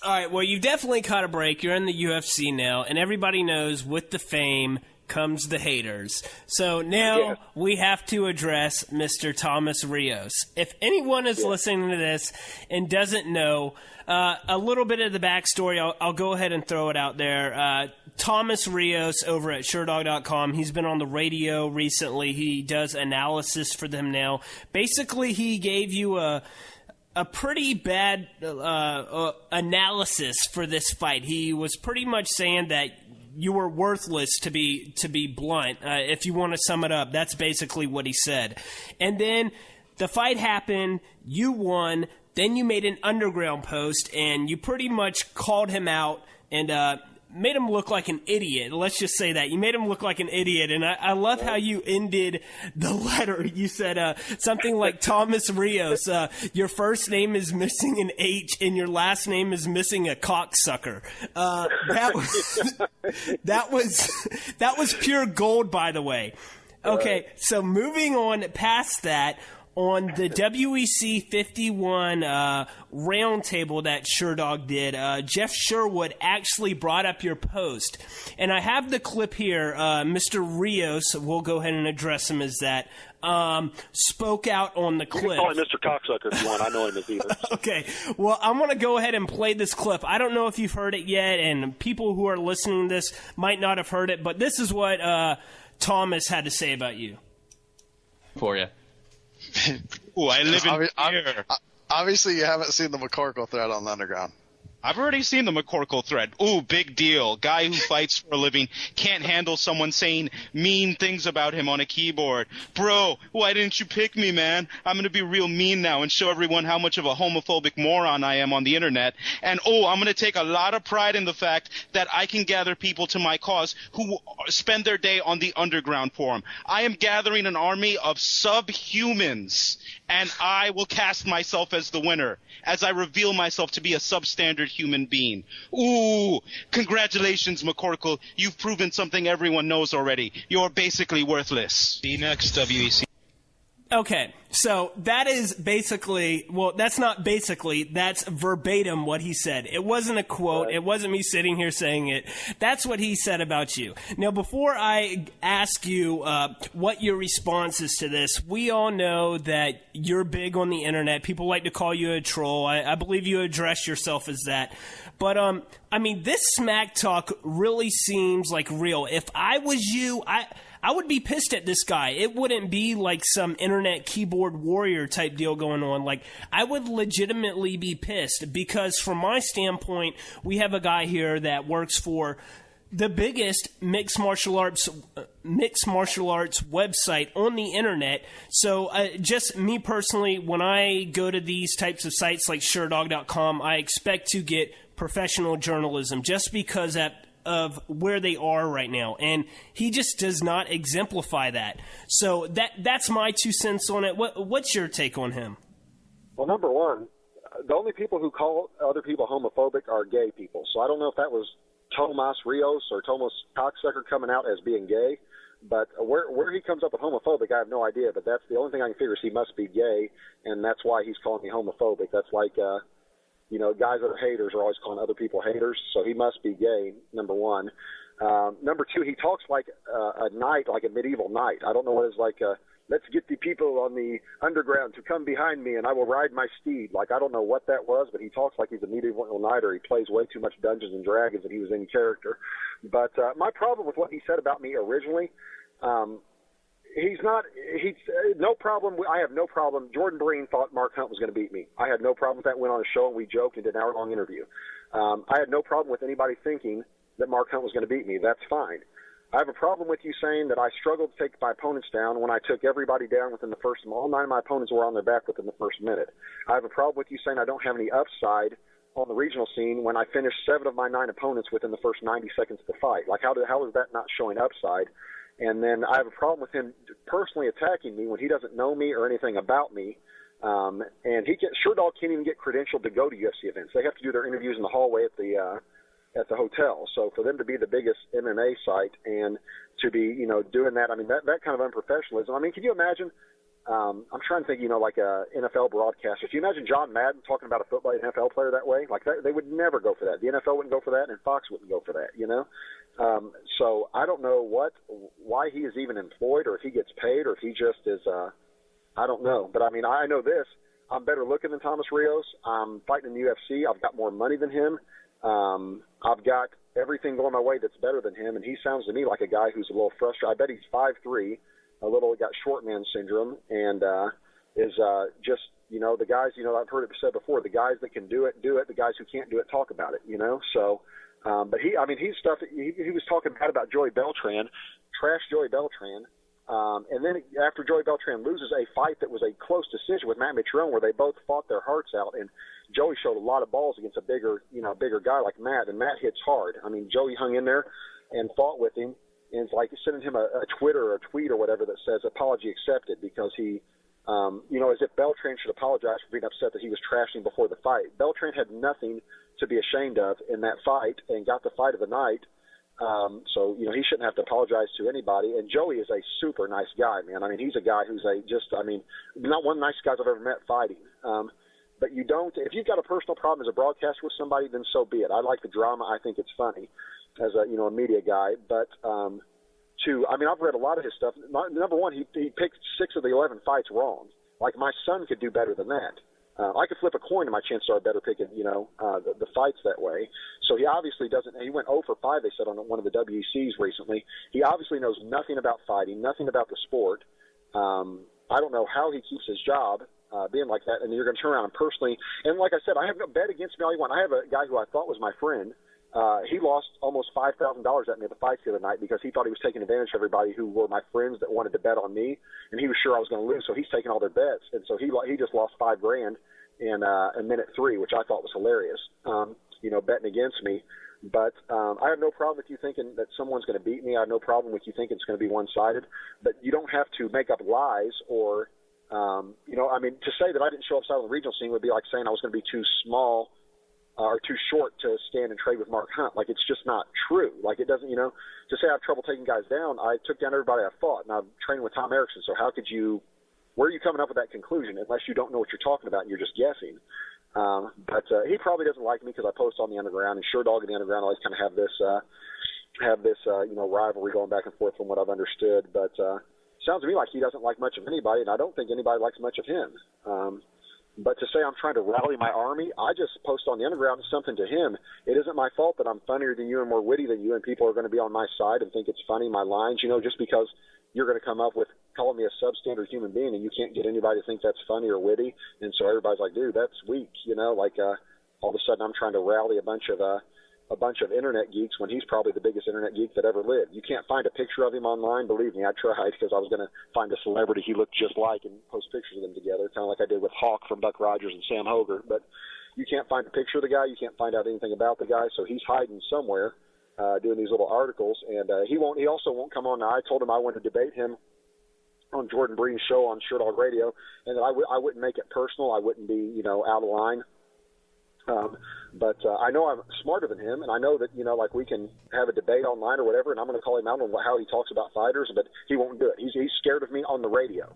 All right, well, you've definitely caught a break. You're in the UFC now, and everybody knows with the fame comes the haters. So now we have to address Mr. Tomas Rios. If anyone is listening to this and doesn't know a little bit of the backstory, I'll go ahead and throw it out there. Tomas Rios over at Sherdog.com, he's been on the radio recently. He does analysis for them now. Basically, he gave you a pretty bad analysis for this fight. He was pretty much saying that you were worthless, to be blunt. If you want to sum it up, that's basically what he said. And then the fight happened, you won, then you made an Underground post, and you pretty much called him out and made him look like an idiot. Let's just say that. You made him look like an idiot, and I love how you ended the letter. You said something like, Tomas Rios, your first name is missing an H, and your last name is missing a cocksucker. That was pure gold, by the way. Okay, so moving on past that, on the WEC 51 roundtable that Sherdog did, Jeff Sherwood actually brought up your post. And I have the clip here. Mr. Rios, we'll go ahead and address him as that, spoke out on the clip. You can call him Mr. Cocksucker if you want. I know him as either. Okay. Well, I'm going to go ahead and play this clip. I don't know if you've heard it yet, and people who are listening to this might not have heard it, but this is what Thomas had to say about you. For you. Ooh, I live in fear. Obviously, you haven't seen the McCorkle thread on the Underground. I've already seen the McCorkle thread. Ooh, big deal. Guy who fights for a living can't handle someone saying mean things about him on a keyboard. Bro, why didn't you pick me, man? I'm going to be real mean now and show everyone how much of a homophobic moron I am on the internet. And, I'm going to take a lot of pride in the fact that I can gather people to my cause who spend their day on the Underground forum. I am gathering an army of subhumans, and I will cast myself as the winner as I reveal myself to be a substandard human being. Ooh, congratulations, McCorkle. You've proven something everyone knows already. You're basically worthless. See you next, WEC. Okay, so that is basically, well, that's not basically, that's verbatim what he said. It wasn't a quote. It wasn't me sitting here saying it. That's what he said about you. Now, before I ask you what your response is to this, we all know that you're big on the internet. People like to call you a troll. I believe you address yourself as that. But, I mean, this smack talk really seems like real. If I was you, I would be pissed at this guy. It wouldn't be like some internet keyboard warrior type deal going on. Like, I would legitimately be pissed because from my standpoint, we have a guy here that works for the biggest mixed martial arts website on the internet. So just me personally, when I go to these types of sites like Sherdog.com, I expect to get professional journalism just because of where they are right now, and he just does not exemplify that. So that's my 2 cents on it. What's your take on him? Well, number one, the only people who call other people homophobic are gay people. So I don't know if that was Tomas Rios or Tomas Cocksucker coming out as being gay, but where he comes up with homophobic, I have no idea. But that's the only thing I can figure is he must be gay, and that's why he's calling me homophobic. That's like guys that are haters are always calling other people haters, so he must be gay, number one. Number two, he talks like a knight, like a medieval knight. I don't know what it's like, let's get the people on the Underground to come behind me and I will ride my steed. Like, I don't know what that was, but he talks like he's a medieval knight, or he plays way too much Dungeons and Dragons and he was in character. But my problem with what he said about me originally, he's no problem. I have no problem. Jordan Breen thought Mark Hunt was going to beat me. I had no problem with that. Went on a show and we joked and did an hour-long interview. I had no problem with anybody thinking that Mark Hunt was going to beat me. That's fine. I have a problem with you saying that I struggled to take my opponents down when I took everybody down within the first. All 9 of my opponents were on their back within the first minute. I have a problem with you saying I don't have any upside on the regional scene when I finished 7 of my 9 opponents within the first 90 seconds of the fight. Like, how is that not showing upside? And then I have a problem with him personally attacking me when he doesn't know me or anything about me. And Sherdog can't even get credentialed to go to UFC events. They have to do their interviews in the hallway at the hotel. So for them to be the biggest MMA site and to be, doing that, I mean, that kind of unprofessionalism. I mean, can you imagine I'm trying to think, like a NFL broadcaster. If you imagine John Madden talking about a NFL player that way, like that, they would never go for that. The NFL wouldn't go for that, and Fox wouldn't go for that, So I don't know why he is even employed, or if he gets paid, or if he just is, I don't know. But, I know this. I'm better looking than Tomas Rios. I'm fighting in the UFC. I've got more money than him. I've got everything going my way that's better than him, and he sounds to me like a guy who's a little frustrated. I bet he's 5'3", got short man syndrome, and is just, the guys, I've heard it said before, the guys that can do it, the guys who can't do it, talk about it, So, but he was talking bad about Joey Beltran, trashed Joey Beltran, and then after Joey Beltran loses a fight that was a close decision with Matt Mitrione, where they both fought their hearts out, and Joey showed a lot of balls against a bigger guy like Matt, and Matt hits hard. Joey hung in there and fought with him, and it's like sending him a Twitter or a tweet or whatever that says apology accepted, because he, as if Beltran should apologize for being upset that he was trashing before the fight. Beltran had nothing to be ashamed of in that fight and got the fight of the night. So, he shouldn't have to apologize to anybody. And Joey is a super nice guy, man. He's a guy who's not one of the nicest guys I've ever met fighting. But if you've got a personal problem as a broadcaster with somebody, then so be it. I like the drama. I think it's funny as a media guy. But, I've read a lot of his stuff. Number one, he picked 6 of the 11 fights wrong. Like, my son could do better than that. I could flip a coin and my chances are better picking, the fights that way. So he obviously doesn't. He went 0 for 5, they said, on one of the WECs recently. He obviously knows nothing about fighting, nothing about the sport. I don't know how he keeps his job being like that. And you're going to turn around and personally. And like I said, I have no bet against me all you want. I have a guy who I thought was my friend. He lost almost $5,000 at me at the fights the other night because he thought he was taking advantage of everybody who were my friends that wanted to bet on me, and he was sure I was going to lose, so he's taking all their bets, and so he just lost $5,000 in minute 3, which I thought was hilarious. Betting against me, but I have no problem with you thinking that someone's going to beat me. I have no problem with you thinking it's going to be one-sided, but you don't have to make up lies or, to say that I didn't show up on the regional scene would be like saying I was going to be too small or too short to stand and trade with Mark Hunt. Like, it's just not true. Like, it doesn't, to say I have trouble taking guys down, I took down everybody I fought, and I'm training with Tom Erickson, so where are you coming up with that conclusion unless you don't know what you're talking about and you're just guessing? But he probably doesn't like me because I post on the Underground, and Sherdog and the Underground always kind of have this rivalry going back and forth from what I've understood. But sounds to me like he doesn't like much of anybody, and I don't think anybody likes much of him. But to say I'm trying to rally my army, I just post on the Underground something to him. It isn't my fault that I'm funnier than you and more witty than you, and people are going to be on my side and think it's funny, my lines, just because you're going to come up with calling me a substandard human being and you can't get anybody to think that's funny or witty. And so everybody's like, dude, that's weak, all of a sudden I'm trying to rally a bunch of internet geeks when he's probably the biggest internet geek that ever lived. You can't find a picture of him online. Believe me, I tried because I was going to find a celebrity he looked just like and post pictures of them together, kind of like I did with Hawk from Buck Rogers and Sam Hoger. But you can't find a picture of the guy. You can't find out anything about the guy. So he's hiding somewhere, doing these little articles. And he also won't come on. Now, I told him I wanted to debate him on Jordan Breen's show on Sherdog Radio, and that I wouldn't make it personal. I wouldn't be, out of line. But I know I'm smarter than him, and I know that, we can have a debate online or whatever, and I'm going to call him out on how he talks about fighters, but he won't do it. He's scared of me on the radio.